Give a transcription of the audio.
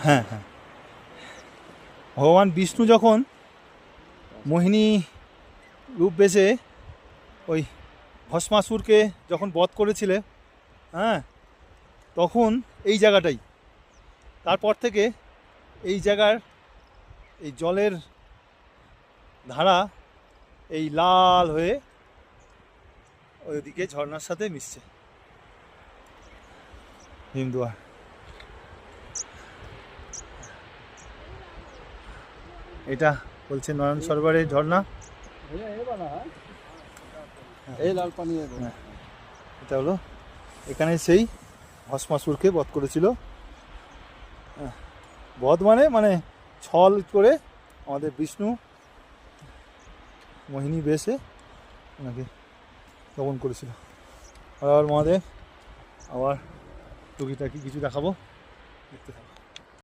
হ্যাঁ হ্যাঁ, ভগবান বিষ্ণু যখন মোহিনী রূপ বেশে ওই ভস্মাসুরকে যখন বধ করেছিলে, হ্যাঁ, তখন এই জায়গাটাই, তারপর থেকে এই জায়গার এই জলের ধারা এই লাল হয়ে ওইদিকে ঝর্ণার সাথে মিশছে। হিমদুয়ার এটা বলছে নয়ন সরোবরের ঝর্ণা। এটা হলো এখানে সেই ভস্মাসুরকে বধ করেছিল। বধ মানে মানে ছল করে আমাদের বিষ্ণু মোহিনী বেশে ওনাকে দমন করেছিল। আর মহাদেব আবার টুকিটাকি কিছু দেখাবো, দেখতে থাকো।